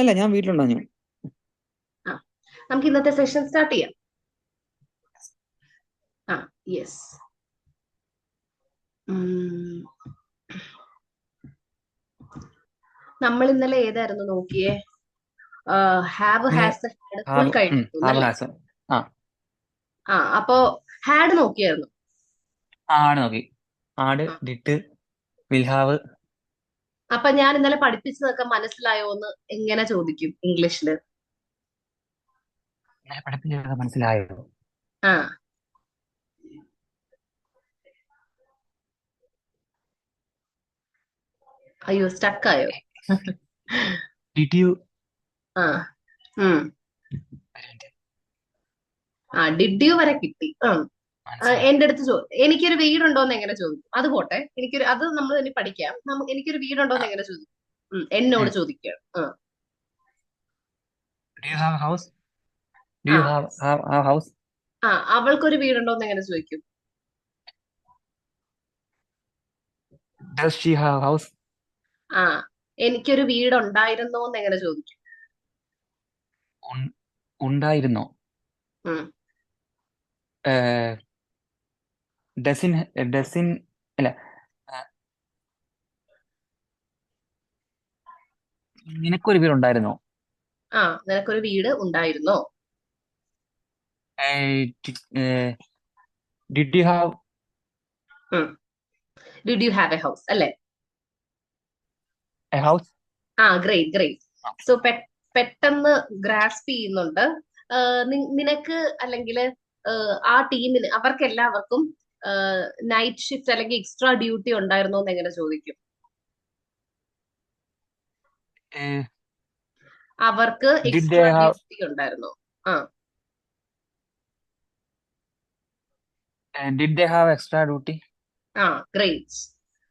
അല്ല ഞാൻ വീട്ടിലുണ്ടോ ഞാൻ. ആ നമുക്ക് ഇന്നത്തെ സെഷൻ സ്റ്റാർട്ട് ചെയ്യാം. ആ യെസ്. നമ്മൾ ഇന്നലെ ഏതായിരുന്നു നോക്കിയേ? ഹാവ് ഇന്നലെ ഹാസ് ഹാഡ് ഫുൾ ഹാവ് കഴിഞ്ഞിരുന്നു ഹാവ് അല്ലേ? ഹാസ്. ആ അപ്പോ ഹാഡ് നോക്കിയായിരുന്നു. ആട് നോക്കി. ആട്, ആ, ഡിഡ്, വിൽ ഹാവ്. അപ്പൊ ഞാൻ ഇന്നലെ പഠിപ്പിച്ചതൊക്കെ മനസ്സിലായോ എന്ന് എങ്ങനെ ചോദിക്കും ഇംഗ്ലീഷില്? ഇന്നലെ പഠിപ്പിച്ചത് മനസ്സിലായോ? ആ അയ്യോ സ്റ്റക്കായോ? Did you? ആ ഉം ഡിഡ് യു വരെ കിട്ടി. മനസ്സിലായോ? എന്റെ അടുത്ത് എനിക്കൊരു വീടുണ്ടോന്ന് എങ്ങനെ ചോദിക്കും? അത് പോട്ടെ, അത് നമ്മൾ ഇനി പഠിക്കാം. എനിക്കൊരു വീടുണ്ടോന്ന് എങ്ങനെ ചോദിക്കും? എന്നോട് ചോദിക്കുകയാണ്. Do you have house? Do you ആ ഹാവ് ഹൗസ്? അവൾക്കൊരു വീടുണ്ടോന്ന് എങ്ങനെ ചോദിക്കും? Does she have house? ആ എനിക്കൊരു വീടുണ്ടായിരുന്നോ എന്ന് എങ്ങനെ ചോദിക്കും? ഉണ്ടായിരുന്നോ? ഉം. ഡസിൻ ഡസിൻ അല്ല. ഏഹ്, നിനക്കൊരു വീടുണ്ടായിരുന്നോ? നിനക്കൊരു വീട് ഉണ്ടായിരുന്നോ? Did you have did you have a house അല്ലേ? A house? Great great. So പെട്ടെന്ന് ഗ്രാസ്പ് ചെയ്യുന്നുണ്ട്. നിനക്ക് അല്ലെങ്കിൽ ആ ടീമിന് അവർക്ക് എല്ലാവർക്കും നൈറ്റ് ഷിഫ്റ്റ് അല്ലെങ്കിൽ എക്സ്ട്രാ ഡ്യൂട്ടി ഉണ്ടായിരുന്നോ എന്ന് എങ്ങനെ ചോദിക്കും? അവർക്ക് did they extra have duty ഉണ്ടായിരുന്നോ? ആ did they have extra duty? Great,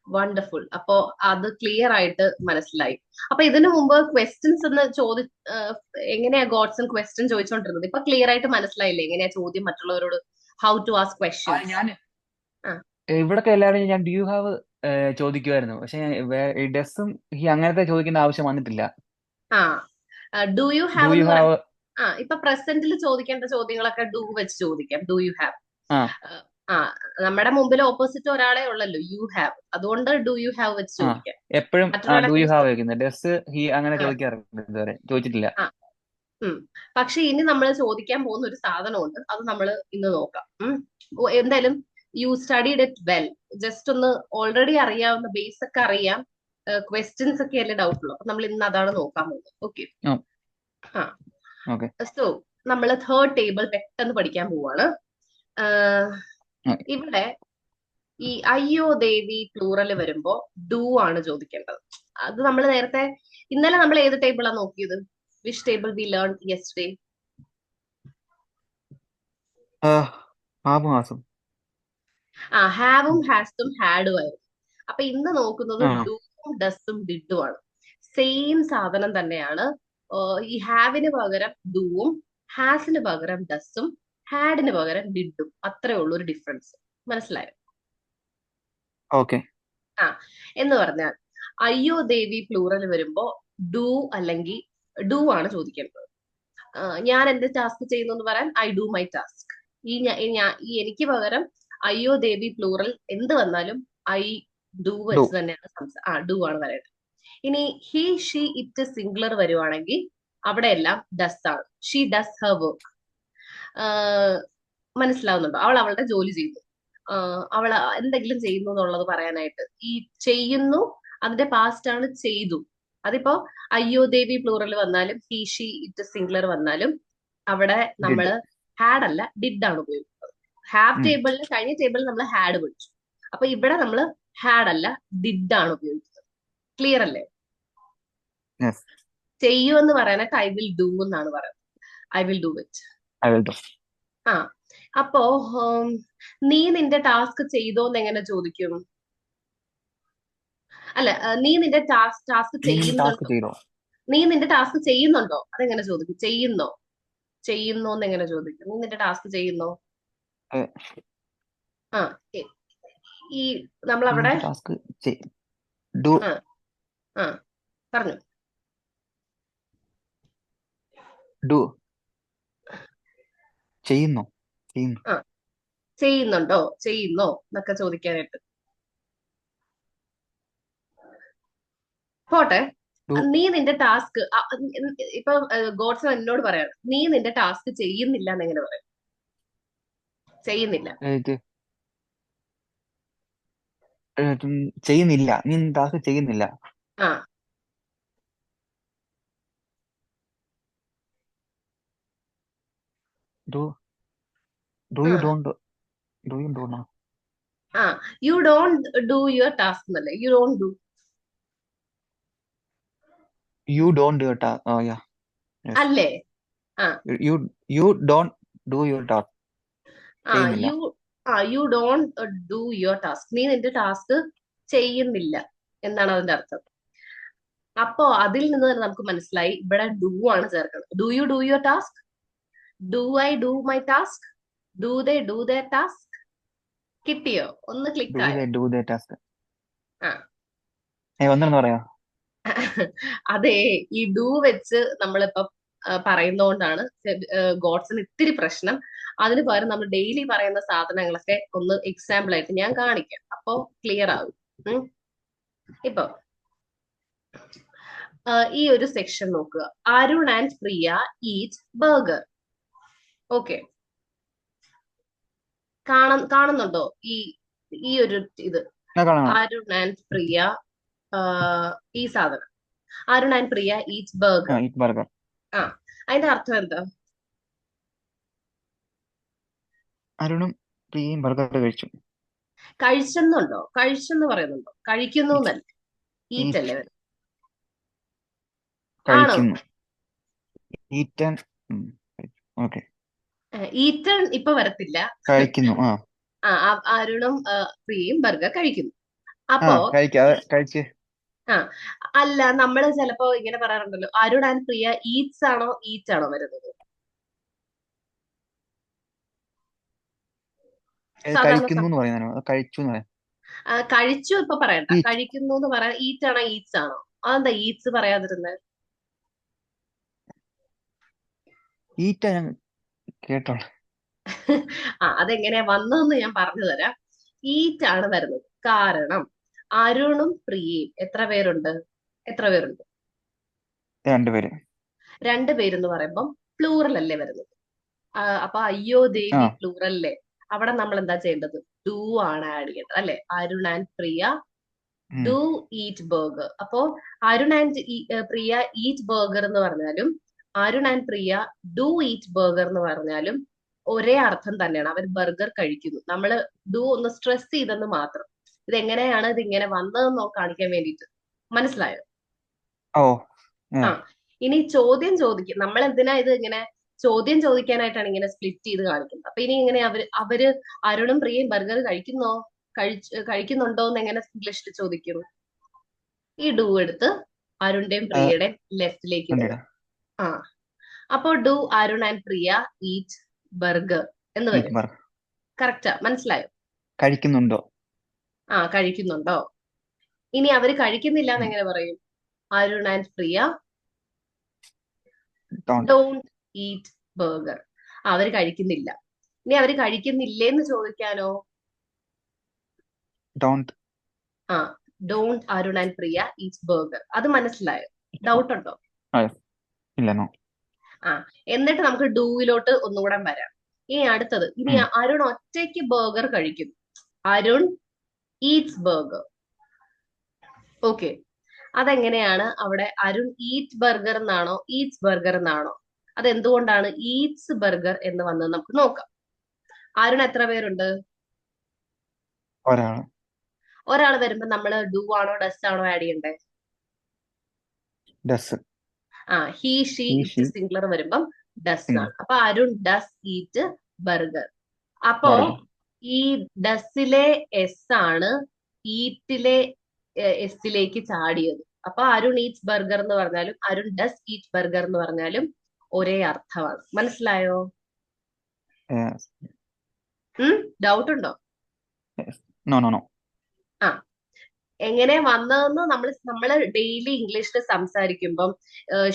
wonderful. അപ്പോ അത് ക്ലിയർ ആയിട്ട് മനസ്സിലായി. അപ്പൊ ഇതിനു മുമ്പ് ക്വസ്റ്റ്യൻസ് എന്ന് എങ്ങനെയാ ഗോഡ്സൺ ക്വസ്റ്റ്യൻ ചോദിച്ചോണ്ടിരുന്നത്? ഇപ്പൊ ക്ലിയർ ആയിട്ട് മനസ്സിലായില്ലേ എങ്ങനെയാ ചോദ്യം മറ്റുള്ളവരോട് ഹൗ ടു ആസ്ക് ക്വസ്റ്റ്യൻസ്? ഞാൻ ആ ഇവിടൊക്കെ എല്ലാവരും ഞാൻ ഡു യു ഹാവ് ചോദിക്കുമായിരുന്നു. പക്ഷെ ഡെസും ഈ അങ്ങനത്തെ ചോദിക്കേണ്ട ആവശ്യം വന്നിട്ടില്ല. Do you do have you എന്ന് പറയാം. ഹാവ്? ഇപ്പൊ പ്രസന്റിൽ ചോദിക്കേണ്ട ചോദ്യങ്ങളൊക്കെ ഡു വെച്ച് ചോദിക്കാം. Do you have. ആ ആ നമ്മുടെ മുമ്പിൽ ഓപ്പോസിറ്റ് ഒരാളെ ഉള്ളല്ലോ, യു ഹാവ്. അതുകൊണ്ട് ഡു യു ഹാവ് വെച്ച് ആ ചോദിക്കാം. എപ്പോഴും മറ്റൊരാളെ ഡു യു കുറിച്ച് ഹാവ് ചോദിക്കുന്നത്. ഡെസ് ഹി അങ്ങനെ ആ ചോദിക്കാറുണ്ട്, ഇതുവരെ ചോദിച്ചിട്ടില്ല. ആ ഉം. പക്ഷെ ഇനി നമ്മൾ ചോദിക്കാൻ പോകുന്ന ഒരു സാധനമുണ്ട്, അത് നമ്മൾ ഇന്ന് നോക്കാം. എന്തായാലും you studied it well. Just ഒന്ന് ഓൾറെഡി അറിയാവുന്ന ബേസ് ഒക്കെ അറിയാം. ക്വസ്റ്റ്യൻസ് ഒക്കെ അല്ലേ ഡൗട്ട് ഉള്ളൂ. അപ്പൊ നമ്മൾ ഇന്ന് അതാണ് നോക്കാൻ പോകുന്നത്. ഓക്കെ. ആ ഓക്കെ. സോ നമ്മൾ തേർഡ് ടേബിൾ പെട്ടെന്ന് പഠിക്കാൻ പോവാണ്. ആഹ് ഇവിടെ ഈ അയ്യോ ദേവി പ്ലൂറൽ വരുമ്പോ ഡു ആണ് ചോദിക്കേണ്ടത്. അത് നമ്മൾ നേരത്തെ ഇന്നലെ നമ്മൾ ഏത് ടേബിളാ നോക്കിയത്? Which table we learn yesterday? Have മാസം. ഹാവും ഹാസും ഹാഡും ആയിരുന്നു. അപ്പൊ ഇന്ന് നോക്കുന്നത് ആ ഡൂവും ഡസും ഡിഡും ആണ്. സെയിം സാധനം തന്നെയാണ്. ഈ ഹാവിന് പകരം ഡൂവും ഹാസിന് പകരം ഡസും ഹാഡിന് പകരം ഡിഡും. അത്രേ ഉള്ളൂ ഒരു ഡിഫറൻസ്. മനസ്സിലായോ? ഓക്കെ. ആ എന്ന് പറഞ്ഞാൽ അയ്യോ ദേവി പ്ലൂറൽ വരുമ്പോ ഡു അല്ലെങ്കിൽ ഡു ആണ് ചോദിക്കേണ്ടത്. ഞാൻ എന്റെ ടാസ്ക് ചെയ്യുന്നു എന്ന് പറയാൻ ഐ ഡു മൈ ടാസ്ക്. ഈ എനിക്ക് പകരം അയ്യോ ദേവി പ്ലൂറൽ എന്ത് വന്നാലും ഐ ഡു ഡു. വെച്ച് തന്നെയാണ് ഡു ആണ് പറയുന്നത്. ഇനി ഹി ഷീ ഇറ്റ് സിംഗുലർ വരുവാണെങ്കിൽ അവിടെ എല്ലാം ഡസ് ആണ്. She does her work. മനസ്സിലാവുന്നുണ്ടോ? അവൾ അവളുടെ ജോലി ചെയ്യുന്നു. അവൾ എന്തെങ്കിലും ചെയ്യുന്നു എന്നുള്ളത് പറയാനായിട്ട് ഈ ചെയ്യുന്നു അതിന്റെ പാസ്റ്റ് ആണ് ചെയ്തു. അതിപ്പോ അയ്യോ ദേവി പ്ലൂറൽ വന്നാലും ഹി ഷീ ഇറ്റ് സിംഗുലർ വന്നാലും അവിടെ ഡിഡ്. നമ്മള് ഹാഡ് അല്ല ഡിഡ് ആണ് ഉപയോഗിക്കുന്നത്. ഹാവ് ടേബിളിൽ കഴിഞ്ഞ ടേബിളിൽ നമ്മൾ ഹാഡ് പഠിച്ചു. അപ്പൊ ഇവിടെ നമ്മൾ ഹാഡ് അല്ല ഡിഡ് ആണ് ഉപയോഗിക്കുന്നത്. ക്ലിയർ അല്ലേ? യെസ്. ചെയ്യൂ എന്ന് പറയാനായിട്ട് ഐ വിൽ ഡു എന്നാണ് പറയുന്നത്. I will do it. I will do. ആ അപ്പോ നീ നിന്റെ ടാസ്ക് ചെയ്തോന്ന് എങ്ങനെ ചോദിക്കും? അല്ല, നീ നിന്റെ ടാസ്ക് നീ നിന്റെ ടാസ്ക് ചെയ്യുന്നുണ്ടോ? ചെയ്തോ? നീ നിന്റെ ടാസ്ക് ചെയ്യുന്നുണ്ടോ അതെങ്ങനെ ചോദിക്കും? ചെയ്യുന്നോ, ചെയ്യുന്നോ എന്ന് എങ്ങനെ ചോദിക്കും? നീ നിന്റെ ടാസ്ക് ചെയ്യുന്നോ? ഏഹ്, ആ എ- ഈ നമ്മൾ നീ അവിടെ നിന്റെ ടാസ്ക് ഡു. ആ ആ പറഞ്ഞു. ഡു ചെയ്യുന്നു ചെയ്യുന്നു ആ, ചെയ്യുന്നുണ്ടോ, ചെയ്യുന്നോ എന്നൊക്കെ ചോദിക്കാനായിട്ട്. പോട്ടെ. ഡു നീ നിന്റെ ടാസ്ക് ഇപ്പൊ ഗോഡ്സൺ എന്നോട് പറയാണ്, നീ നിന്റെ ടാസ്ക് ചെയ്യുന്നില്ല എന്ന് എങ്ങനെ പറയും? ചെയ്യുന്നില്ല. ഇത് ചെയ്യുന്നില്ല, നീ ടാസ്ക് ചെയ്യുന്നില്ല. ആ ഡു ഡു ആ you don't do you don't ആ you don't do your task എന്നല്ലേ, you don't do. You don't do ടാ യാ യെസ്. അല്ലേ? ആ you you don't do your task. ആ ചെയ്യുന്നില്ല. You you don't do your task, നീ നിന്റെ ടാസ്ക് ചെയ്യുന്നില്ല എന്നാണ് അതിന്റെ അർത്ഥം. അപ്പോ അതിൽ നിന്ന് തന്നെ നമുക്ക് മനസ്സിലായി ഇവിടെ ഡു ആണ് ചേർക്കുന്നത്. Do you do your task, do I do my task, do they do their task. കിട്ടിയോ? ഒന്ന് ഡു ക്ലിക്കായോ? They do they task. ആ ഒന്നെന്ന് പറയാ. അതെ, ഈ ഡു വെച്ച് നമ്മളിപ്പോ പറയുന്നോണ്ടാണ് ഗോഡ്സിന് ഇത്തിരി പ്രശ്നം. അതിന് പകരം നമ്മൾ ഡെയിലി പറയുന്ന സാധനങ്ങളൊക്കെ ഒന്ന് എക്സാമ്പിൾ ആയിട്ട് ഞാൻ കാണിക്കാം, അപ്പോ ക്ലിയർ ആകും. ഉം. ഇപ്പൊ ഈ ഒരു സെക്ഷൻ നോക്കുക. Arun and Priya eat burger. Okay, കാണുന്നുണ്ടോ ഈ ഈ ഒരു ഇത്? കാണാം. അരുൺ ആൻഡ് പ്രിയ, ഈ സാധനം, Arun and Priya eat burger. Eat burger. ആ, അതിന്റെ അർത്ഥം എന്താ? അരുണും പ്രിയയും ബർഗർ കഴിച്ചു. കഴിച്ചെന്നുണ്ടോ, കഴിച്ചെന്ന് പറയുന്നുണ്ടോ? കഴിക്കുന്നു എന്നല്ല, ഈറ്റ് ഈറ്റ് അല്ലേ വരുന്നത്. ആണോ? കഴിക്കുന്നു. ഈറ്റൻ. ഓക്കെ. ഈറ്റൺ ഇപ്പൊ വരത്തില്ല. കഴിക്കുന്നു. ആ അരുണും പ്രിയയും ബർഗർ കഴിക്കുന്നു. ആ അപ്പോ കഴിച്ച്. ആ അല്ല, നമ്മള് ചിലപ്പോ ഇങ്ങനെ പറയാറുണ്ടല്ലോ, അരുൺ ആൻഡ് പ്രിയ ഈറ്റ്സ് ആണോ ഈറ്റ് ആണോ വരുന്നത്? സാധാരണ കഴിക്കുന്നു എന്ന് പറയുന്നതിനോ അതോ കഴിച്ചു എന്ന് പറയാം? കഴിച്ചു ഇപ്പൊ പറയണ്ട, ഈറ്റ്. കഴിക്കുന്നു എന്ന് പറയാൻ ഈറ്റ് ആണോ ഈറ്റ്സ് ആണോ? അതെന്താ ഈറ്റ്സ് പറയാതിരുന്നത്? ഈറ്റാ ഞാൻ കേട്ടോളൂ. അതെങ്ങനെയാ വന്നതെന്ന് ഞാൻ പറഞ്ഞു തരാം. ഈറ്റ് ആണ് വരുന്നത്. കാരണം അരുണും പ്രിയയും എത്ര പേരുണ്ട്? എത്ര പേരുണ്ട്? രണ്ടുപേര്. രണ്ടുപേരെന്ന് പറയുമ്പം പ്ലൂറൽ അല്ലേ വരുന്നത്. അപ്പൊ അയ്യോ ആ. ദേവി പ്ലൂറൽ അല്ലേ? അവിടെ നമ്മൾ എന്താ ചെയ്യേണ്ടത്? ഡു ആണ് ആഡ് ചെയ്യേണ്ടത് അല്ലെ? അരുൺ ആൻഡ് പ്രിയ ഉം. Do eat burger. അപ്പോ Arun and Priya eat burger എന്ന് പറഞ്ഞാലും Arun and Priya do eat burger എന്ന് പറഞ്ഞാലും ഒരേ അർത്ഥം തന്നെയാണ്. അവർ ബർഗർ കഴിക്കുന്നു. നമ്മൾ ഡു ഒന്ന് സ്ട്രെസ് ചെയ്തെന്ന് മാത്രം. ഇതെങ്ങനെയാണ് ഇത് ഇങ്ങനെ വന്നതെന്നോ കാണിക്കാൻ വേണ്ടിയിട്ട്. മനസ്സിലായോ? ഓ. ആ ഇനി ചോദ്യം ചോദിക്കും. നമ്മൾ എന്തിനാ ഇത് ഇങ്ങനെ ചോദ്യം ചോദിക്കാനായിട്ടാണ് ഇങ്ങനെ സ്പ്ലിറ്റ് ചെയ്ത് കാണിക്കുന്നത്. അപ്പൊ ഇനി ഇങ്ങനെ അവര് അരുണും പ്രിയയും ബർഗർ കഴിക്കുന്നോ, കഴിക്കുന്നുണ്ടോ എന്ന് എങ്ങനെ ഇംഗ്ലീഷിൽ ചോദിക്കും? ഈ ഡു എടുത്ത് അരുണിന്റെയും പ്രിയയുടെയും ലെഫ്റ്റിലേക്ക് ഇടുക. ആ അപ്പോ do Arun and Priya eat burger എന്ന് ഈറ്റ് വരും. ബർഗർ. കറക്റ്റാ? മനസ്സിലായോ? കഴിക്കുന്നുണ്ടോ? കഴിക്കുന്നുണ്ടോ. ഇനി അവര് കഴിക്കുന്നില്ല എന്ന് ഉം. എങ്ങനെ പറയും? Arun and Priya don't. Don't eat burger. അവര് കഴിക്കുന്നില്ല. ഇനി അവര് കഴിക്കുന്നില്ലേന്ന് ചോദിക്കാനോ? ഡോണ്ട്. ആ don't Arun and Priya eat burger. അത് മനസ്സിലായോ? ഡൗട്ട് ഉണ്ടോ? ഇല്ല, നോ. ആ എന്നിട്ട് നമുക്ക് ഡൂയിലോട്ട് ഒന്നുകൂടെ വരാം. ഇനി അടുത്തത്, ഇനി അരുൺ ഒറ്റയ്ക്ക് ബർഗർ കഴിക്കുന്നു. Arun Eats burger. ഓക്കെ, അതെങ്ങനെയാണ് അവിടെ അരുൺ ഈറ്റ് ബർഗർ എന്നാണോ ഈറ്റ്സ് ബർഗർ എന്നാണോ? അതെന്തുകൊണ്ടാണ് ഈറ്റ്സ് ബർഗർ എന്ന് വന്നത് നമുക്ക് നോക്കാം. അരുൺ എത്ര പേരുണ്ട്? ഒരാള്. ഒരാൾ വരുമ്പോ നമ്മൾ ഡു ആണോ ഡസ് ആണോ ആഡ് ചെയ്യണ്ടേ? Does. He she he she it singular വരുമ്പം ഡസ് സിംഗിൾ ആണ്. അപ്പൊ അരുൺ ഡസ് ഈറ്റ് ബർഗർ. അപ്പോ ബർഗർ. ഈ ഡസിലെ എസ് ആണ് ഈറ്റിലെ എസിലേക്ക് ചാടിയത്. അപ്പൊ അരുൺ ഈറ്റ്സ് ബർഗർ എന്ന് പറഞ്ഞാലും അരുൺ ഡസ് ഈറ്റ് ബർഗർ എന്ന് പറഞ്ഞാലും ഒരേ അർത്ഥമാണ്. മനസ്സിലായോ? ഡൗട്ട് ഉണ്ടോ? No no no. ആ എങ്ങനെ വന്നതെന്ന് നമ്മൾ ഡെയിലി ഇംഗ്ലീഷിൽ സംസാരിക്കുമ്പം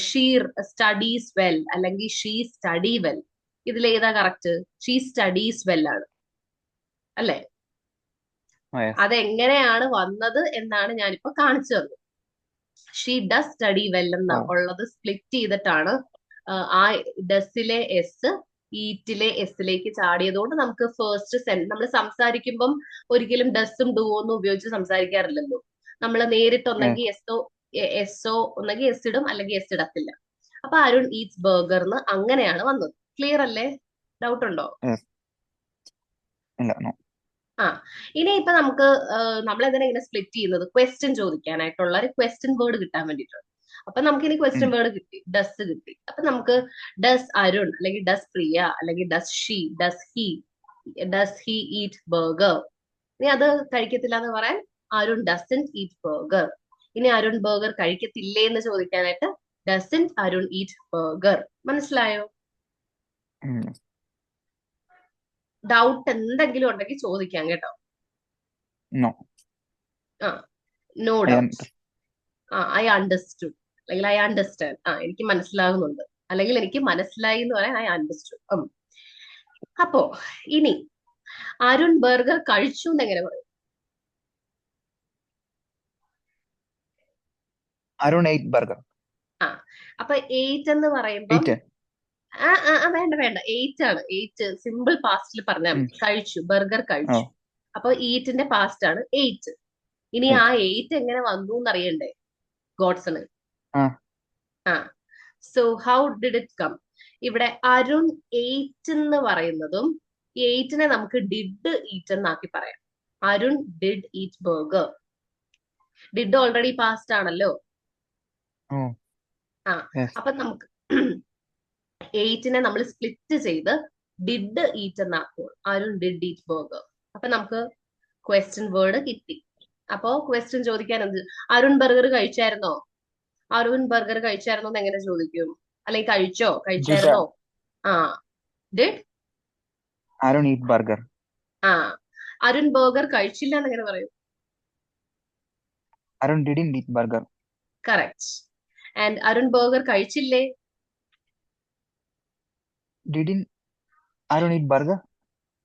ഷീ സ്റ്റഡീസ് വെൽ അല്ലെങ്കിൽ ഷീ സ്റ്റഡി വെൽ, ഇതിലേതാ കറക്റ്റ്? ഷീ സ്റ്റഡീസ് വെൽ ആണ് അല്ലെ? Oh, yes. അതെങ്ങനെയാണ് വന്നത് എന്നാണ് ഞാനിപ്പോ കാണിച്ചു തന്നത്. ഷീ ഡസ് സ്റ്റഡി വെൽ എന്ന് Oh. ഉള്ളത് സ്പ്ലിറ്റ് ചെയ്തിട്ടാണ് ആ ഡസിലെ എസ് ഈറ്റിലെ എസിലേക്ക് ചാടിയതുകൊണ്ട് നമുക്ക് ഫസ്റ്റ് നമ്മൾ സംസാരിക്കുമ്പം ഒരിക്കലും ഡസും ഡു ഒന്നും ഉപയോഗിച്ച് സംസാരിക്കാറില്ലല്ലോ. നമ്മൾ നേരിട്ട് Yes. ഒന്നെങ്കിൽ എസ്ഒ ഒന്നെങ്കിൽ എസ് ഇടും അല്ലെങ്കിൽ എസ് ഇടത്തില്ല. അപ്പൊ അരുൺ ഈറ്റ്സ് ബർഗർന്ന് അങ്ങനെയാണ് വന്നത്. ക്ലിയർ അല്ലേ? ഡൗട്ട് ഉണ്ടോ? Yes. ഇല്ല, no. ആ, ഇനി ഇപ്പൊ നമുക്ക് നമ്മൾ എന്തിനാ ഇങ്ങനെ സ്പ്ലിറ്റ് ചെയ്യുന്നത്? ക്വസ്റ്റ്യൻ ചോദിക്കാനായിട്ടുള്ള ഒരു ക്വസ്റ്റ്യൻ വേർഡ് കിട്ടാൻ വേണ്ടിയിട്ടാണ്. അപ്പൊ നമുക്ക് ഇനി ക്വസ്റ്റ്യൻ ഉം. വേർഡ് കിട്ടി, ഡസ് കിട്ടി. അപ്പൊ നമുക്ക് ഡസ് അരുൺ അല്ലെങ്കിൽ ഡസ് പ്രിയ അല്ലെങ്കിൽ does she does he eat burger? ഇനി അത് കഴിക്കത്തില്ല എന്ന് പറയാൻ അരുൺ ഡസൻ ഈറ്റ് ബർഗർ. ഇനി അരുൺ ബർഗർ കഴിക്കത്തില്ലേ എന്ന് ചോദിക്കാനായിട്ട് ഡസൻ അരുൺ ഈറ്റ് ബർഗർ. മനസ്സിലായോ? ഉം. ഡൗട്ട് എന്തെങ്കിലും ഉണ്ടെങ്കിൽ ചോദിക്കാം കേട്ടോ. No. ആ, no I doubt. understand. I understood അല്ലെങ്കിൽ ഐ അണ്ടർസ്റ്റാൻഡ്, എനിക്ക് മനസ്സിലാകുന്നുണ്ട്, അല്ലെങ്കിൽ എനിക്ക് മനസ്സിലായി എന്ന് പറയാൻ ഐ അണ്ടർസ്റ്റുഡ്. അപ്പോ ഇനി അരുൺ ബർഗർ കഴിച്ചു എന്ന് എങ്ങനെ പറയും? Arun ate burger. ആ, അപ്പൊ എയ്റ്റ് എന്ന് പറയുമ്പം Eat. വേണ്ട വേണ്ട, എയ്റ്റ് ആണ്. എയ്റ്റ് സിമ്പിൾ പാസ്റ്റിൽ പറഞ്ഞാൽ ഉം. മതി. കഴിച്ചു, ബർഗർ കഴിച്ചു. Oh. അപ്പൊ ഈറ്റിന്റെ പാസ്റ്റ് ആണ് എയ്റ്റ്. ഇനി ആ Eat. എയ്റ്റ് എങ്ങനെ വന്നു എന്നറിയണ്ടേ ഗോഡ്സണ്? ആ. ആ, so how did it come? ഇവിടെ അരുൺ എയ്റ്റ് എന്ന് പറയുന്നതും എയ്റ്റിനെ നമുക്ക് ഡിഡ് ഈറ്റ് എന്നാക്കി പറയാം. Arun did eat burger. Did already past ആണല്ലോ. Oh. ആ, Yes. അപ്പൊ നമുക്ക് എയ്റ്റിനെ നമ്മൾ സ്പ്ലിറ്റ് ചെയ്ത് ഡിഡ് ഈറ്റ് എന്നാക്കുമ്പോൾ അരുൺ ഡിഡ് ഈറ്റ് ബർഗർ. അപ്പൊ നമുക്ക് ക്വസ്റ്റ്യൻ വേർഡ് കിട്ടി. അപ്പോ ക്വസ്റ്റ്യൻ ചോദിക്കാൻ എന്ത്? അരുൺ ബർഗർ കഴിച്ചായിരുന്നോ? അരുൺ ബർഗർ കഴിച്ചായിരുന്നോ എന്ന് എങ്ങനെ ചോദിക്കും? അല്ലെങ്കിൽ കഴിച്ചോ, Did കഴിച്ചായിരുന്നോ? ആ, ഡിഡ്. Arun eat burger? ആ, അരുൺ ബർഗർ കഴിച്ചില്ല എന്ന് എങ്ങനെ പറയും? Arun didn't eat burger. Correct. And Arun burger കഴിച്ചില്ലേ? Didn't Arun eat burger?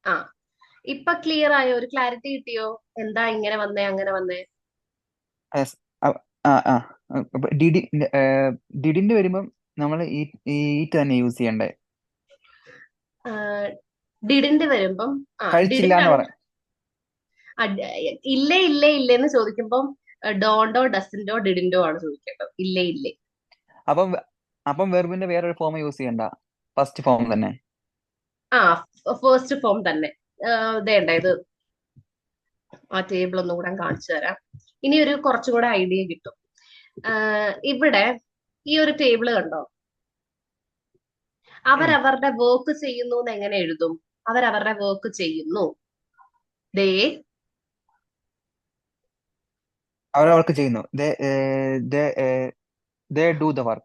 ആ, ഇപ്പൊ ക്ലിയർ ആയോ? ഒരു ക്ലാരിറ്റി കിട്ടിയോ? എന്താ ഇങ്ങനെ വന്നേ അങ്ങനെ വന്നേ? Yes. ആ ആ ഡിഡി ഡിഡിന്റെ വരുമ്പം നമ്മൾ ഈറ്റ് തന്നെ യൂസ് ചെയ്യണ്ടേ? ഡിഡിന്റെ വരുമ്പം കഴിച്ചില്ല ഡിഡിന്റെ എന്ന് ആണ്. പറയാം. ഇല്ലേ ഇല്ലേ ഇല്ലേ എന്ന് ചോദിക്കുമ്പം ഡോണ്ടോ ഡസിന്റോ ഡിഡിന്റോ ആണ് ചോദിക്കേണ്ടത്. ഇല്ലേ ഇല്ലേ. അപ്പം അപ്പം വെർബിന്റെ വേറൊരു ഫോം യൂസ് ചെയ്യണ്ട, ഫസ്റ്റ് ഫോം തന്നെ. ആ, ഫസ്റ്റ് ഫോം തന്നെ. ഇതേണ്ട ഇത് ആ ടേബിൾ ഒന്നും കൂടെ കാണിച്ചു തരാം. ഇനി ഒരു കുറച്ചും കൂടെ ഐഡിയ കിട്ടും. ഇവിടെ ഈ ഒരു ടേബിൾ കണ്ടോ? അവരവരുടെ വർക്ക് ചെയ്യുന്നു എന്ന് എങ്ങനെ എഴുതും? അവരവരുടെ വർക്ക് ചെയ്യുന്നു. ദേ അവരവർക്ക് ചെയ്യുന്നു. They do the work.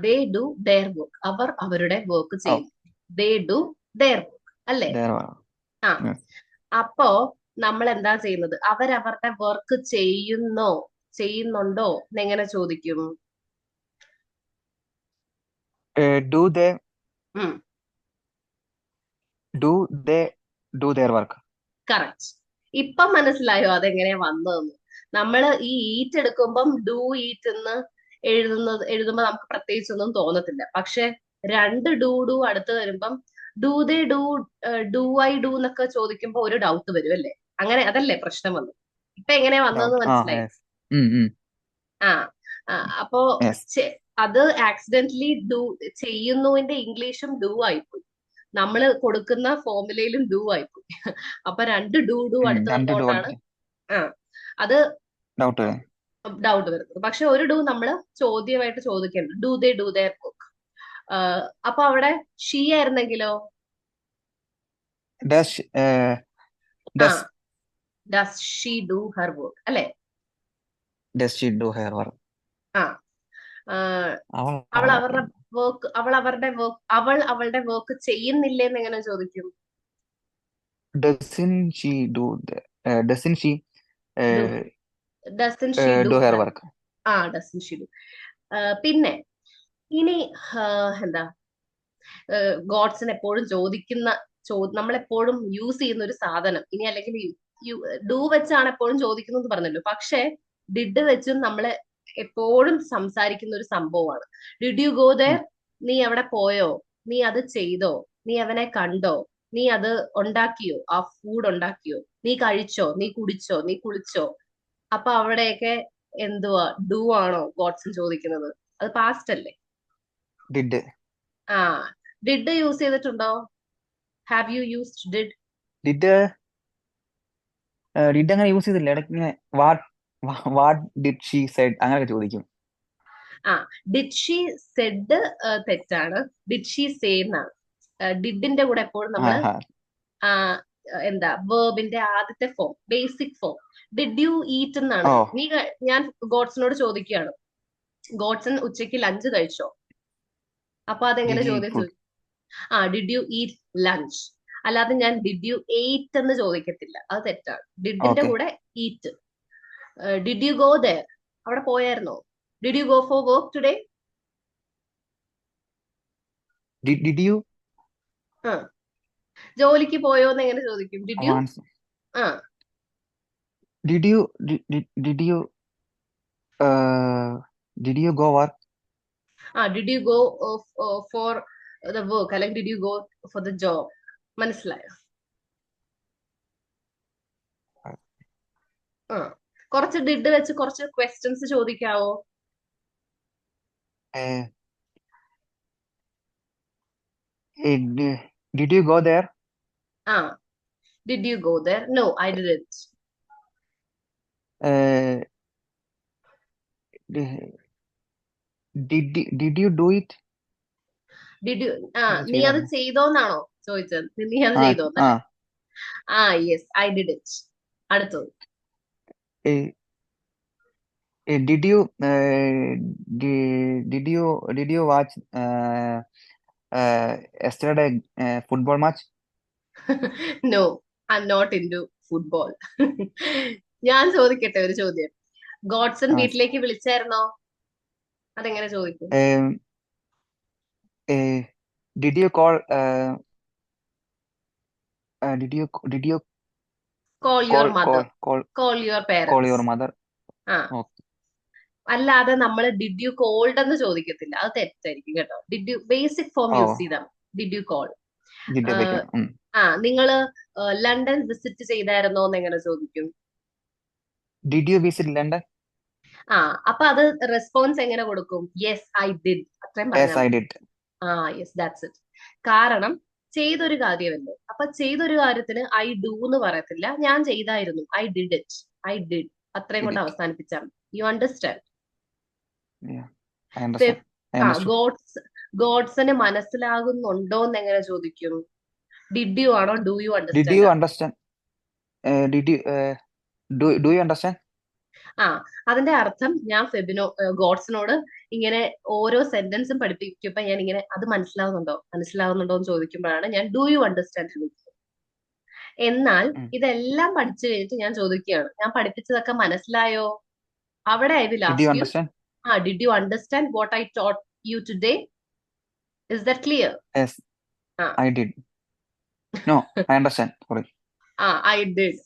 They do their work. അവർ അവരുടെ വർക്ക് Oh, ചെയ്യുന്നു. ദേ ഡു ദെയർ വർക്ക് അല്ലേ? their work. ആ, Yes. അപ്പോ നമ്മൾ എന്താ ചെയ്യുന്നത്? അവരവരുടെ വർക്ക് ചെയ്യുന്നോ ചെയ്യുന്നുണ്ടോ എന്നെങ്ങനെ ചോദിക്കും? Do they ഉം, do they do their work? Correct. ഇപ്പൊ മനസ്സിലായോ അതെങ്ങനെയാ വന്നതെന്ന്? നമ്മള് ഈ ഈറ്റ് എടുക്കുമ്പം ഡു ഈറ്റ് എന്ന് എഴുതുമ്പോ നമുക്ക് പ്രത്യേകിച്ച് ഒന്നും തോന്നത്തില്ല. പക്ഷെ രണ്ട് ഡു അടുത്ത് വരുമ്പം do they do I do എന്നൊക്കെ ചോദിക്കുമ്പോ ഒരു ഡൗട്ട് വരും അല്ലേ? അങ്ങനെ അതല്ലേ പ്രശ്നം വന്നു. ഇപ്പൊ എങ്ങനെയാ വന്നതെന്ന് Doubt. മനസ്സിലായി? Yes. Mm. ആ, അപ്പോ Yes. അത് ആക്സിഡന്റലി ചെയ്യുന്നുവിന്റെ ഇംഗ്ലീഷും ഡു ആയിപ്പോയി. നമ്മള് കൊടുക്കുന്ന ഫോർമുലയിലും ഡു ആയിപ്പോയി. അപ്പൊ രണ്ട് ഡു അടുത്ത് രണ്ട് വന്നുകൊണ്ടാണ് ആ അത് ഡൗട്ട്. ഡൗട്ട് വരുന്നത്. പക്ഷെ ഒരു ഡു നമ്മള് ചോദ്യമായിട്ട് ചോദിക്കേണ്ടത് ഡു ദേ വർക്ക്. അപ്പൊ അവിടെ ഷീ ആയിരുന്നെങ്കിലോ? Does ആ, does does she do her work അല്ലെ? does she do her work? ആ, അവൾ അവൾ അവളുടെ അവരുടെ വർക്ക് അവൾ അവളുടെ വർക്ക് ചെയ്യുന്നില്ലേ എന്ന് എങ്ങനെ ചോദിക്കും? doesn't she do the doesn't she do uh, dozen she do. Do her work. Dozen she do. പിന്നെ ഇനി എന്താ ഗോഡ്സൺ എപ്പോഴും ചോദിക്കുന്ന നമ്മളെപ്പോഴും യൂസ് ചെയ്യുന്ന ഒരു സാധനം, ഇനി അല്ലെങ്കിൽ ഡു വെച്ചാണ് എപ്പോഴും ചോദിക്കുന്നത് പറഞ്ഞല്ലോ, പക്ഷെ ഡിഡ് വെച്ചും നമ്മള് എപ്പോഴും സംസാരിക്കുന്ന ഒരു സംഭവമാണ്. Did you go there? നീ എവിടെ പോയോ? നീ അത് ചെയ്തോ? നീ അവനെ കണ്ടോ? നീ അത് ഉണ്ടാക്കിയോ? ആ ഫുഡ് ഉണ്ടാക്കിയോ? നീ കഴിച്ചോ? നീ കുടിച്ചോ? നീ കുളിച്ചോ? അപ്പൊ അവിടെയൊക്കെ എന്തുവാ, ഡു ആണോ ഗോഡ്സൺ ചോദിക്കുന്നത്? അത് പാസ്റ്റ് അല്ലേ? ഡിഡ്. ആ ഡിഡ് യൂസ് ചെയ്തിട്ടുണ്ടോ? Have you used did? Did did അങ്ങനെ യൂസ് ചെയ്തില്ല. ഇടയ്ക്ക് ഇങ്ങനെ വാട്ട് ഡിഡ് ഷീ സെഡ് അങ്ങനെയൊക്കെ ചോദിക്കും. ഡിഡ് ഷീ സെഡ് തെറ്റാണ്. ഡിഡ് ഷീ സേ എന്നാണ്. ഡിഡിന്റെ കൂടെ എപ്പോഴും ആ നമ്മള് ഹാ ആ, എന്താ വേർബിന്റെ ആദ്യത്തെ form, basic form. Did you eat എന്നാണ്. ഓ ഞാൻ ഗോഡ്സനോട് ചോദിക്കുകയാണ്, ഗോഡ്സൺ ഉച്ചയ്ക്ക് ലഞ്ച് കഴിച്ചോ? അപ്പൊ അതെങ്ങനെ ഡിഡ് യു ഈറ്റ് ചോദ്യം ഫുഡ്? ചോദിക്കും? Did you eat lunch. അല്ലാതെ ഞാൻ ഡിഡ് യു എയ്റ്റ് എന്ന് ചോദിക്കത്തില്ല, അത് തെറ്റാണ്. ഡിഡിന്റെ ഓക്കെ. കൂടെ eat. Did you go there? അവിടെ പോയായിരുന്നോ? Did you go for work today? Did you ജോലിക്ക് പോയോ എന്ന് എങ്ങനെ ചോദിക്കും? ഡിഡ് യു വാൺസ് ആ did you did you did you go work? Did you go for the work, അല്ലെങ്കിൽ did you go for the job? മനസ്സിലായോ? ആ കുറച്ച് ഡിഡ് വെച്ച് കുറച്ച് ക്വസ്റ്റ്യൻസ് ചോദിക്കാവോ? Did you go there? ആ did you go there? No, I didn't. Did you do it? Did you നീ അത് ചെയ്തായിരുന്നു. ചെയ്തോന്നാണോ ചോദിച്ചത്? നീ അത് ആ ആ ചെയ്തോന്നല്ലേ? Yes, I did it. അടുത്തത്. Did you did you watch yesterday football match? No, I am not into football. ഞാൻ ചോദിക്കട്ടെ ഒരു ചോദ്യം? ഗോഡ്സൺ വീട്ടിലേക്ക് വിളിച്ചായിരുന്നോ? അതെങ്ങനെ ചോദിക്കും? Did you call did you call your call mother. Call call call your call parents. Your mother? ആ okay. അല്ലാതെ നമ്മൾ ഡിഡ് യു കോൾഡ് എന്ന് ചോദിക്കത്തില്ല, അത് തെറ്റായിരിക്കും കേട്ടോ. ഡിഡ് യു ബേസിക് ഫോം ഓ യൂസ് ചെയ്താൽ ഡിഡ് യു കോൾ. ഡിഡ് വെക്കാം. നിങ്ങള് ലണ്ടൻ വിസിറ്റ് ചെയ്തായിരുന്നോ എന്ന് എങ്ങനെ ചോദിക്കും? Did you visit London? ആ അപ്പൊ അത് റെസ്പോൺസ് എങ്ങനെ കൊടുക്കും? യെസ് ഐ ഡിഡ്, അത്രയും യെസ് പറഞ്ഞാൽ ഐ മതി. ഡിഡ്. Yes, that's it. കാരണം ചെയ്തൊരു കാര്യമല്ലേ, അപ്പൊ ചെയ്തൊരു കാര്യത്തിന് ഐ ഡു എന്ന് പറയത്തില്ല. ഞാൻ ചെയ്തായിരുന്നു, I did it, I did, അത്രയും ഡിഡ് കൊണ്ട് ഇറ്റ്. അവസാനിപ്പിച്ചാൽ മതി. You understand? I understand. I understood. ഗോഡ്സന് മനസ്സിലാകുന്നുണ്ടോ എന്ന് എങ്ങനെ ചോദിക്കും? ഡിഡ് യു ആണോ do you did understand you ആണോ? Understand? Did you do you understand? ആ അതിന്റെ അർത്ഥം ഞാൻ ഗോഡ്സനോട് ഇങ്ങനെ ഓരോ സെന്റൻസും പഠിപ്പിക്കുമ്പോ ഞാൻ ഇങ്ങനെ അത് മനസ്സിലാവുന്നുണ്ടോ മനസ്സിലാവുന്നുണ്ടോ എന്ന് ചോദിക്കുമ്പോഴാണ് ഞാൻ ഡു യു അണ്ടർസ്റ്റാൻഡ് ചോദിക്കുന്നത്. എന്നാൽ ഇതെല്ലാം പഠിച്ചു കഴിഞ്ഞിട്ട് ഞാൻ ചോദിക്കുകയാണ്, ഞാൻ പഠിപ്പിച്ചതൊക്കെ മനസ്സിലായോ? അവിടെ I will did you ask you, understand? Did you understand what I taught you today? Is that clear? Yes ah I did. No I understand. Sorry. I did.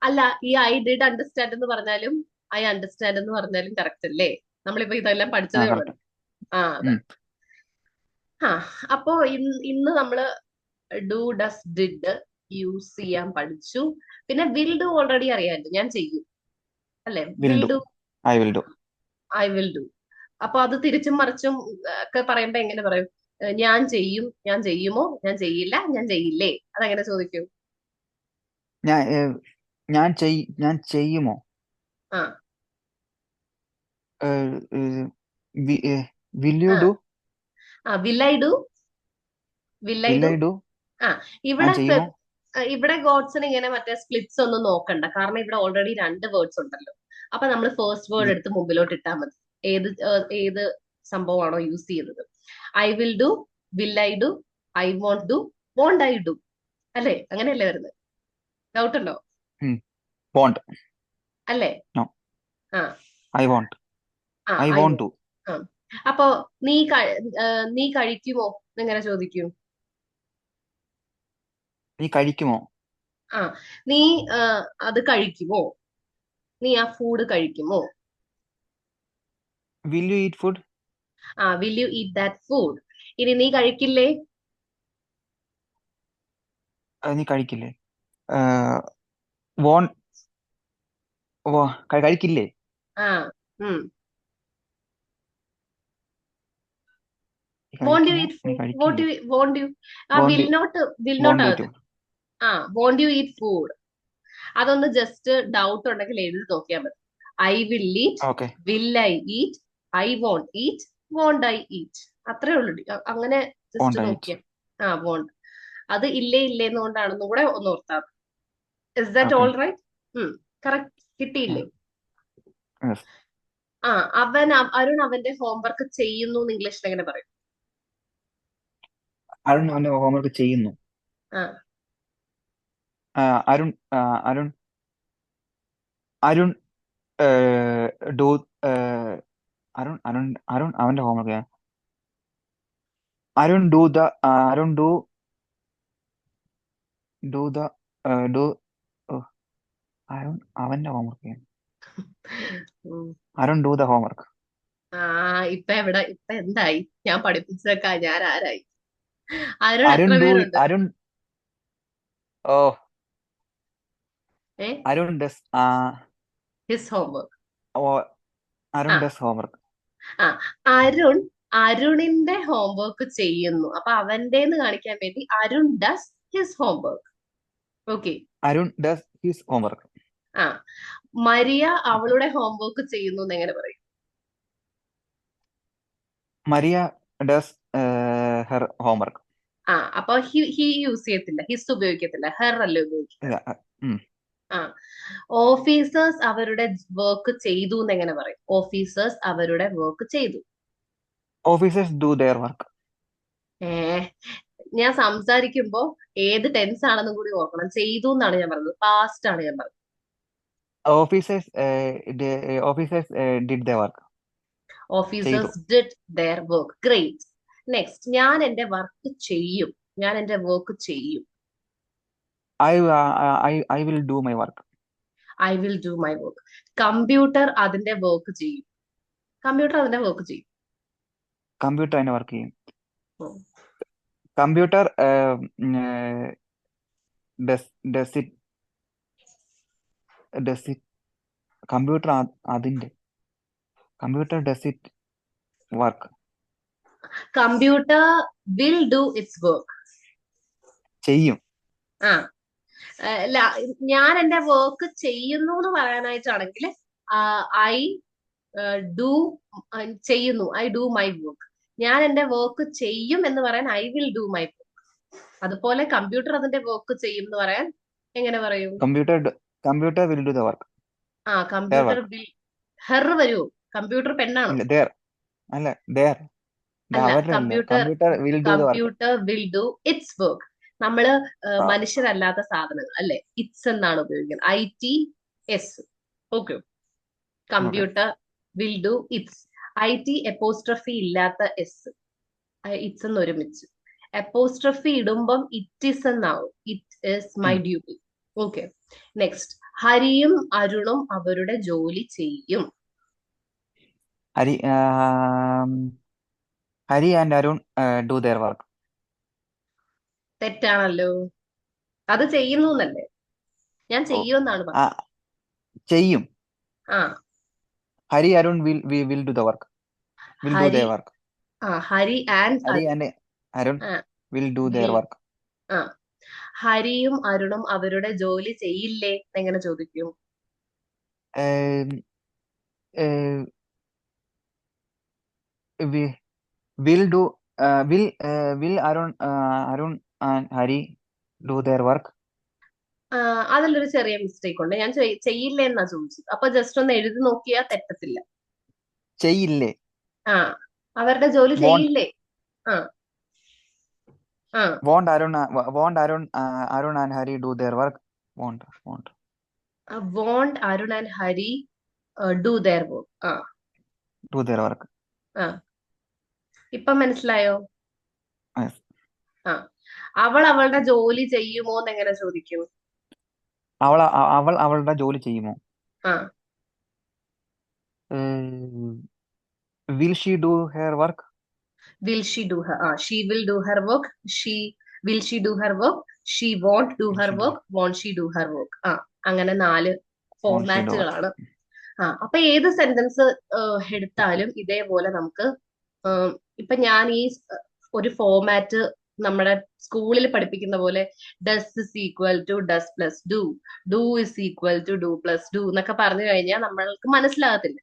അല്ല, ഈ ഐ ഡിഡ് അണ്ടർസ്റ്റാൻഡ് എന്ന് പറഞ്ഞാലും I understand എന്ന് പറഞ്ഞാലും correct അല്ലേ? നമ്മളിപ്പോ ഇതെല്ലാം പഠിച്ചതേ correct. ഉള്ളൂ. അതെ. ആ അപ്പോ ഇന്ന് നമ്മള് ഡു ഡസ് ഡിഡ് യൂസ് ചെയ്യാൻ പഠിച്ചു. പിന്നെ വിൽ ഡു ഓൾറെഡി അറിയാമല്ലോ, ഞാൻ ചെയ്യും അല്ലെ? Will will do. Do, I will do. I will do. അപ്പൊ അത് തിരിച്ചും മറിച്ചും ഒക്കെ പറയുമ്പോ എങ്ങനെ പറയും? ഞാൻ ചെയ്യും, ഞാൻ ചെയ്യുമോ, ഞാൻ ചെയ്യില്ല, ഞാൻ ചെയ്യില്ലേ, അതെങ്ങനെ ചോദിക്കും? ഞാൻ ഞാൻ ചെയ്യുമോ? ആ വിൽ യു ആ do? Will I do? Will I will do? I do? ആ ഞാൻ ഇവിടെ ചെയ്യുമോ? ഇവിടെ ഗോഡ്സിന് ഇങ്ങനെ മറ്റേ സ്പ്ലിറ്റ്സ് ഒന്നും നോക്കണ്ട, കാരണം ഇവിടെ ഓൾറെഡി രണ്ട് വേർഡ്സ് ഉണ്ടല്ലോ. അപ്പൊ നമ്മൾ ഫസ്റ്റ് വേർഡ് എടുത്ത് മുമ്പിലോട്ട് ഇട്ടാൽ മതി. ഏത് സംഭവമാണോ യൂസ് ചെയ്യുന്നത്. I will do, will I do, I won't do, won't I do, അല്ലേ? അങ്ങനെയല്ലേ വരുന്നത്? ഡൗട്ട് ഉണ്ടോ? വോണ്ട്. അല്ലേ? നോ. ആ ഐ വോണ്ട്. ആ I I won't won't. To. ആ അപ്പൊ നീ നീ കഴിക്കുമോ എങ്ങനെ ചോദിക്കും? നീ കഴിക്കുമോ? ആ നീ ആ, അത് കഴിക്കുമോ? നീ ആ ഫുഡ് കഴിക്കുമോ? Will you eat food? ആ will you eat that food? ഇനി നീ കഴിക്കില്ലേ? നീ കഴിക്കില്ലേ? വോൺ കഴിക്കില്ലേ? ആ ഉം നീ വോണ്ട് യു കഴിക്കുമോ? ഈറ്റ് നീ ഫുഡ്? കഴിക്കില്ലേ? Won't you ah won't will not won't you ആകത്തില്ല. ടു. ആ വോണ്ട് യു ഈറ്റ് ഫുഡ്? അതൊന്ന് ജസ്റ്റ് ഡൗട്ട് ഉണ്ടെങ്കിൽ എഴുതി നോക്കിയാൽ മതി. I will eat, okay. Will I eat, I won't eat, won't I eat. അത്രേ ഉള്ളൂ. അങ്ങനെ ജസ്റ്റ് വോണ്ട് ഐ ഈറ്റ്. നോക്കിയാൽ. ആ വോണ്ട്. അത് ഇല്ലേ ഇല്ലേന്ന് കൊണ്ടാണെന്നും കൂടെ ഒന്ന് ഓർത്താൽ. Is that okay. All right? Correct. കിട്ടിയില്ലേ? യെസ്. ആ അരുൺ അവന്റെ ഹോംവർക്ക് ചെയ്യുന്നു എന്ന് ഇംഗ്ലീഷിൽ എങ്ങനെ പറയും? അരുൺ അവന്റെ ഹോംവർക്ക് ചെയ്യുന്നു. ആ ആ, അരുൺ അരുൺ അരുൺ ഡു അരുൺ അരുൺ അരുൺ അവന്റെ homework. Arun do the Arun do the do Arun അവന്റെ ഹോംവർക്ക്. ഉം. Arun do the homework. ആ ഇപ്പൊ എന്തായി? ഞാൻ പഠിപ്പിച്ചേക്കാ ഞാൻ ആരായി? അരുൺ അരുൺ എത്ര ഡു പേരുണ്ട്? അരുൺ ഓ ഏ അരുൺ ഡസ് ഹിസ് ഹോംവർക്ക്. ഓ അരുൺ ഡസ് ഹോംവർക്ക്. ആ അരുൺ അരുണിന്റെ ഹോംവർക്ക് ചെയ്യുന്നു. അപ്പൊ അവന്റേന്ന് കാണിക്കാൻ വേണ്ടി Arun does his homework. Okay. Arun does his homework. ആ മരിയ അവളുടെ ഹോംവർക്ക് ചെയ്യുന്നു എന്ന് എങ്ങനെ പറയും? Maria does her homework. അപ്പൊ ഹി യൂസ് ചെയ്യത്തില്ല, ഹിസ് ഉപയോഗിക്കത്തില്ല, ഹെർ അല്ലേ ഉപയോഗിക്കുക. ഇല്ല. ഉം. ആ ഓഫീസേഴ്സ് അവരുടെ വർക്ക് ചെയ്തു എന്ന് എങ്ങനെ പറയും? ഓഫീസേഴ്സ് അവരുടെ വർക്ക് ചെയ്തു. Officers do their work. ഏ ഞാൻ സംസാരിക്കുമ്പോ ഏത് ടെൻസ് ആണെന്നും കൂടി നോക്കണം. ചെയ്തു എന്നാണ് ഞാൻ പറഞ്ഞത്, പാസ്റ്റ് ആണ് ഞാൻ പറഞ്ഞത്. Officers officers did the work. ചെയ്തു. Officers did their work. Great. Next, ഞാൻ എന്റെ വർക്ക് ചെയ്യും. ഞാൻ എന്റെ വർക്ക് ചെയ്യും. I will do my work. I will do my work. Computer അതിന്റെ വർക്ക് ചെയ്യും. കമ്പ്യൂട്ടർ അതിന്റെ വർക്ക് ചെയ്യും. കമ്പ്യൂട്ടർ അതിന്റെ വർക്ക് ചെയ്യും. ഉം. Computer does it does it computer അതിന്റെ computer does it work. Computer will do its work. ചെയ്യും. ആ ഞാൻ എന്റെ വർക്ക് ചെയ്യുന്നു എന്ന് പറയാനായിട്ടാണെങ്കിൽ ഐ ഡു ചെയ്യുന്നു, ഐ ഡു മൈ വർക്ക്. ഞാൻ എന്റെ വർക്ക് ചെയ്യും എന്ന് പറയാൻ I will do my work. അതുപോലെ കമ്പ്യൂട്ടർ അതിന്റെ വർക്ക് ചെയ്യും എന്ന് പറയാൻ എങ്ങനെ പറയും? Computer will do the work. Their computer work. Will. Her വരുമോ? കമ്പ്യൂട്ടർ പെണ്ണാണോ? ഇല്ല, ദെയർ. അല്ല, ദെയർ. അല്ല, അവരുടെ അല്ല. Computer computer will do the work. Computer will do its work. നമ്മള് മനുഷ്യരല്ലാത്ത സാധനങ്ങൾ അല്ലെ, ഇറ്റ്സ് എന്നാണ് ഉപയോഗിക്കുന്നത്. ITS. Okay. Okay. Computer will do its. IT apostrophe ഇല്ലാത്ത എസ്, ഇറ്റ്സ് എന്ന് ഒരുമിച്ച്. എപ്പോസ്ട്രഫി ഇടുമ്പം ഇറ്റ് ഇസ് എന്നാവും. It is my duty. Okay. Next, ഹരിയും അരുണും അവരുടെ ജോലി ചെയ്യും. Hari Hari and Arun do their work. തെറ്റാണല്ലോ. അത് ചെയ്യുന്നു എന്നല്ലേ? ഞാൻ ഓ, ചെയ്യുമെന്നാണ് ആ, പറഞ്ഞത്. ചെയ്യും. ആ Hari Arun will do the work. Will do Hari their work. Hari and Hari Arun. And Arun ah will do will. Their work. ആ ഹരിയും അരുണും അവരുടെ ജോലി ചെയ്യില്ലേ എങ്ങനെ ചോദിക്കും? Will do will will Arun and Hari do their work. അതിലൊരു ചെറിയ മിസ്റ്റേക്ക് ഉണ്ട്. ഞാൻ ചെയ്യില്ലേ എന്നാ ചോദിച്ചത്. അപ്പൊ ജസ്റ്റ് ഒന്ന് എഴുതി നോക്കിയാൽ തെറ്റത്തില്ല. ചെയ്യില്ലേ? ആ അവരുടെ ജോലി വോണ്ട്. ചെയ്യില്ലേ. ആ ആ Arun and Hari do their work. Won't. Won't Arun and Hari do their work. ആ ഡു ദെയർ വർക്ക്. ആ ഇപ്പം മനസ്സിലായോ? യെസ്. ആ അവൾ അവളുടെ ജോലി ചെയ്യുമോ എന്ന് എങ്ങനെ ചോദിക്കും? അവൾ അവളുടെ ജോലി ചെയ്യുമോ? ആ will she do her work? Will she do her she will do her work. She will she do her work. She won't do will her she do work. Won't she do her work. അങ്ങനെ 4 won't she do work? ഫോർമാറ്റുകളാണ്. അപ്പൊ ഏത് sentence എടുത്താലും ഇതേപോലെ നമുക്ക് ആം, ഇപ്പൊ ഞാൻ ഈ ഒരു ഫോർമാറ്റ് നമ്മുടെ സ്കൂളിൽ പഠിപ്പിക്കുന്ന പോലെ does is equal to does plus do, do is equal to do plus do എന്നൊക്കെ പറഞ്ഞു കഴിഞ്ഞാൽ നമ്മൾക്ക് മനസ്സിലാകത്തില്ല.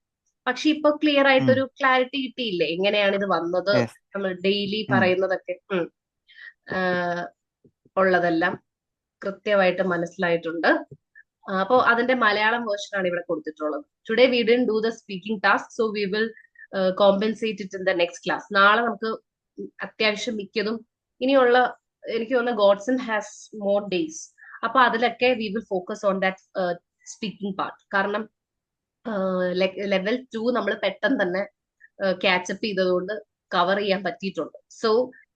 പക്ഷെ ഇപ്പൊ ക്ലിയർ ആയിട്ടൊരു ക്ലാരിറ്റി കിട്ടിയില്ലേ എങ്ങനെയാണ് ഇത് വന്നത്? യെസ്. നമ്മൾ ഡെയിലി പറയുന്നതൊക്കെ ആഹ് ഉള്ളതെല്ലാം കൃത്യമായിട്ട് മനസ്സിലായിട്ടുണ്ട്. അപ്പോ അതിന്റെ മലയാളം വേർഷൻ ആണ് ഇവിടെ കൊടുത്തിട്ടുള്ളത്. Today we didn't do the speaking task, so we will compensate it in the next class. നാളെ നമുക്ക് അത്യാവശ്യം മിക്കതും ഇനിയുള്ള, എനിക്ക് തോന്നുന്ന ഗോഡ്സൺ ഹാസ് മോർ ഡേയ്സ്. അപ്പൊ അതിലൊക്കെ we will focus on that speaking part. കാരണം ലെവൽ 2 നമ്മൾ പെട്ടെന്ന് തന്നെ ക്യാച്ചപ്പ് ചെയ്തതുകൊണ്ട് കവർ ചെയ്യാൻ പറ്റിയിട്ടുണ്ട്. സോ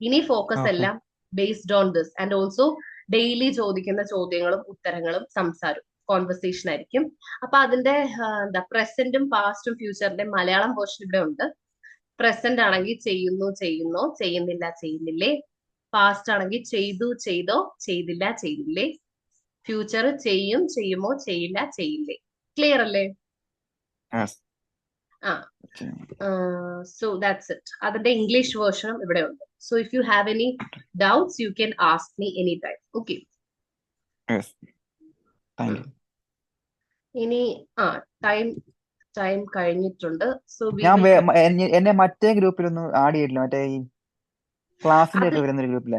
ഇനി ഫോക്കസ് ഓക്കെ. എല്ലാം based on this, and also daily ചോദിക്കുന്ന ചോദ്യങ്ങളും ഉത്തരങ്ങളും സംസാരവും കോൺവെർസേഷൻ ആയിരിക്കും. അപ്പൊ അതിന്റെ എന്താ പ്രസന്റും പാസ്റ്റും ഫ്യൂച്ചറിന്റെ മലയാളം വേർഷൻ ഇവിടെ ഉണ്ട്. പ്രസന്റ് ആണെങ്കിൽ ചെയ്യുന്നു ചെയ്യുന്നോ, ചെയ്യുന്നില്ല ചെയ്യുന്നില്ലേ. പാസ്റ്റ് ആണെങ്കിൽ ചെയ്തു ചെയ്തോ, ചെയ്തില്ല ചെയ്തില്ലേ. ഫ്യൂച്ചർ ചെയ്യും ചെയ്യുമോ, ചെയ്യില്ല ചെയ്യില്ലേ. ക്ലിയർ അല്ലേ? യെസ്. ആ സോ ദാറ്റ്സ് ഇറ്റ്. അതിന്റെ ഇംഗ്ലീഷ് വേർഷനും ഇവിടെ ഉണ്ട്. So if you have any doubts you can ask me any time. Okay. Yes. Thank you. ഇനി ആ ടൈം ടൈം കഴിഞ്ഞിട്ടുണ്ട്. സോ വി ഞാൻ വിൽ എന്നെ മറ്റേ ഗ്രൂപ്പിലൊന്നും ആഡ് ചെയ്തിട്ടില്ല, മറ്റേ ഈ ക്ലാസ്സിന്റെ അത് ഒക്കെ വരുന്നൊരു ഗ്രൂപ്പില്ല.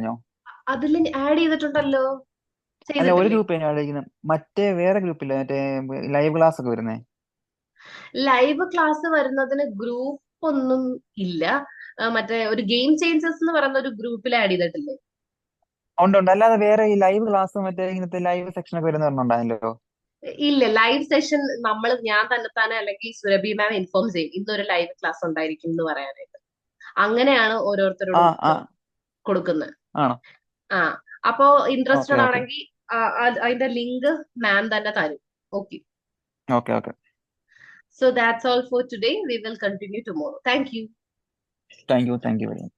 അതിൽ ആഡ് ചെയ്തിട്ടുണ്ടല്ലോ. അല്ല, ഒരു ചെയ്തിട്ടില്ലേ? ഗ്രൂപ്പ് ഞാൻ ആഡ് ചെയ്യുന്നത്, മറ്റേ വേറെ ഗ്രൂപ്പില്ല, മറ്റേ ലൈവ് ക്ലാസ് ഒക്കെ വരുന്നേ. ലൈവ് ക്ലാസ് വരുന്നതിന് ഗ്രൂപ്പ് ഒന്നും ഇല്ല. മറ്റേ ഒരു ഗെയിം ചേഞ്ചേഴ്സ് എന്ന് പറയുന്ന ഒരു ഗ്രൂപ്പിൽ ആഡ് ചെയ്തിട്ടില്ലേ? ഉണ്ട് ഉണ്ട്. അല്ലാതെ വേറെ ഈ ലൈവ് ക്ലാസ് മറ്റേ ഇങ്ങനത്തെ ലൈവ് സെക്ഷൻ ഒക്കെ വരുന്ന പറഞ്ഞിട്ടുണ്ടായല്ലോ. ഇല്ല, ലൈവ് സെഷൻ ഞാൻ തന്നെ അല്ലെങ്കിൽ സുരഭി മാം ഇൻഫോം ചെയ്യും ഇന്നൊരു ലൈവ് ക്ലാസ് ഉണ്ടായിരിക്കും എന്ന് പറയാനായിട്ട്. അങ്ങനെയാണ് ആ ഓരോരുത്തരോടും ആ കൊടുക്കുന്നത്. ആണോ? ആ അപ്പോ ഓക്കെ ഇൻട്രസ്റ്റഡ് ഓക്കെ ആണെങ്കിൽ അതിന്റെ ലിങ്ക് മാം തന്നെ തരും. Okay. Okay okay. So that's all for today. We will continue tomorrow. Thank you. Thank you very much.